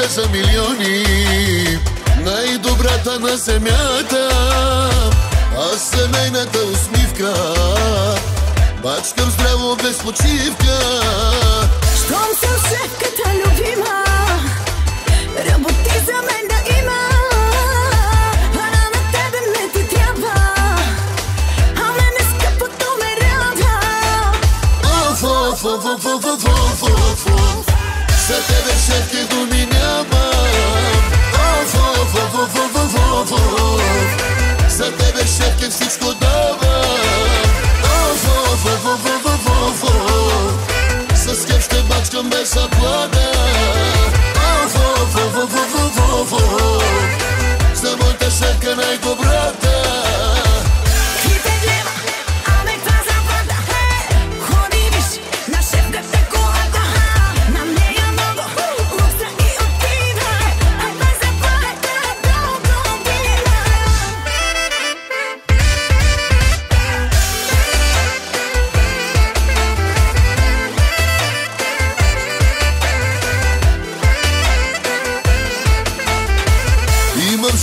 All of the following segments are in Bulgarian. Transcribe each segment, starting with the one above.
За милиони, най-добрата на земята, а семейната усмивка бачкам здраво без почивка. Щом съм шефката любима, работи за мен да има, а на тебе не ти трябва, а мене скъпото ме рада. Оф, оф, оф, оф, оф, оф, оф, оф, оф. За тебе шефки думи няма. Оф, оф, оф, оф, оф, оф, оф. За тебе шефки всичко дава. Оф, оф, оф, оф, оф, оф, оф. С теб ще бачкам без заплата. Оф, оф, оф, оф, оф, оф, оф. За моята шефка най-добрата.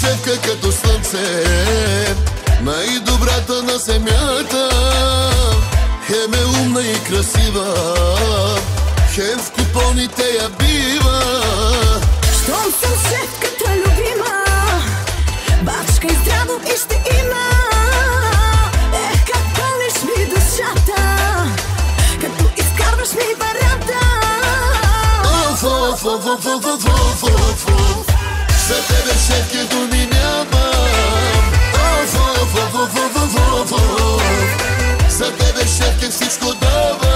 Шефка като слънце, най-добрата на земята. Хем е умна и красива, хем в купоните я бива. Щом съм шефката любима, бачка и здраво и ще има. Как пълниш ми душата, като изкарваш ми барата. Оф, оф, оф, оф, оф, оф, оф, оф. За тебе шефки думи няма. Оф, оф, оф, оф, оф, оф, оф. За тебе шефки всичко дава.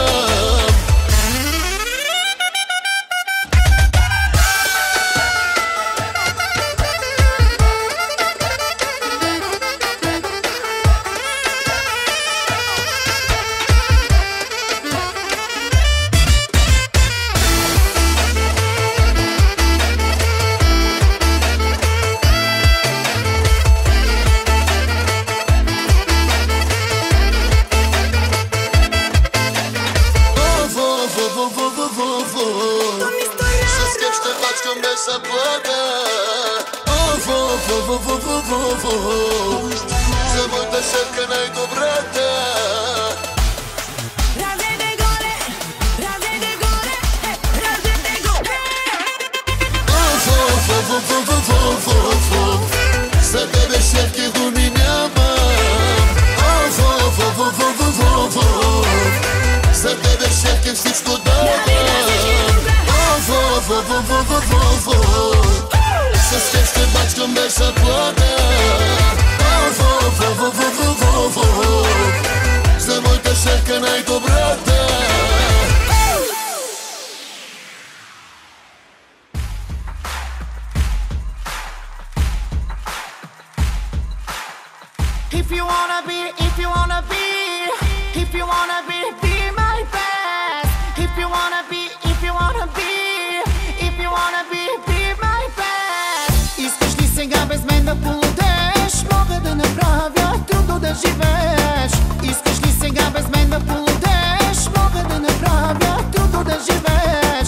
За моята шефка най-добрата. За тебе шефки думи няма. Оф, оф, оф, оф, оф, оф, оф. За тебе шефки всичко дава. Оф, оф, оф, оф, оф, оф, оф. С теб ще бачкам без заплата. Оф, оф, оф, оф, оф, оф, оф. За моята шефка най-добрата. If you wanna be, if you wanna be, if you wanna be my best. If you wanna be, if you wanna be, if you wanna be my best. Искаш ли сега без мен да полудеш? Мога да направя трудно да живееш. Искаш ли сега без мен да полудеш? Мога да направя трудно да живееш.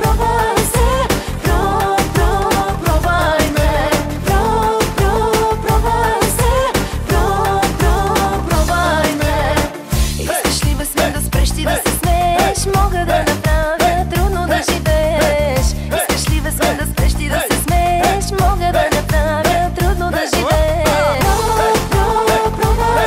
Пробвай се, пробвай ме. Пробвай се, пробвай ме. Искаш ли без мен да спреш ти да се смееш? Мога да направя трудно да живееш. Искаш ли без мен да спреш ти да се смееш? Мога да направя трудно да живееш. Пробвай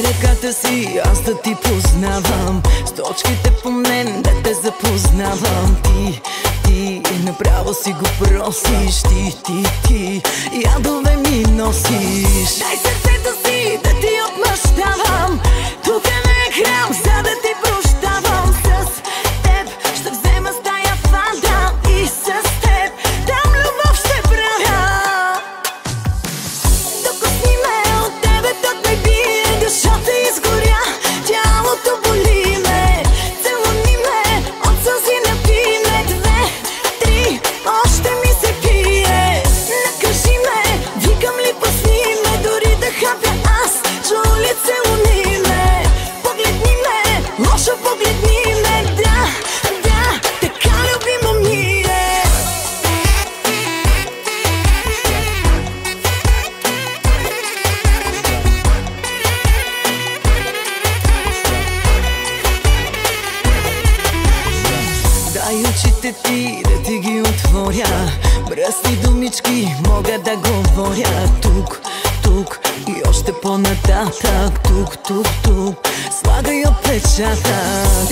ръката си, аз да ти познавам, с точките по мен да те запознавам. Ти направо си го просиш, ти ядове ми носиш. Дай сърцето си да ти отмъщавам, тук не е храм, за да ти прощавам. С теб ще взема стая фанта и с теб там любов ще правя. Докосни ме от тебе, ток ме бие, душата изгоря, тялото боли ме. Целуни ме, от сълзи напи ме, 2, 3, още ми се пие. Накажи ме, викам ли пусни ме, дори да хапя аз, чу ли целуни ме. Погледни ме, лошо погледни ме, да, така любимо ми е. Дай очите ти да ти ги отворя, мръсни думички мога да говоря. Тук и още по-нататък, тук, слагай отпечатък.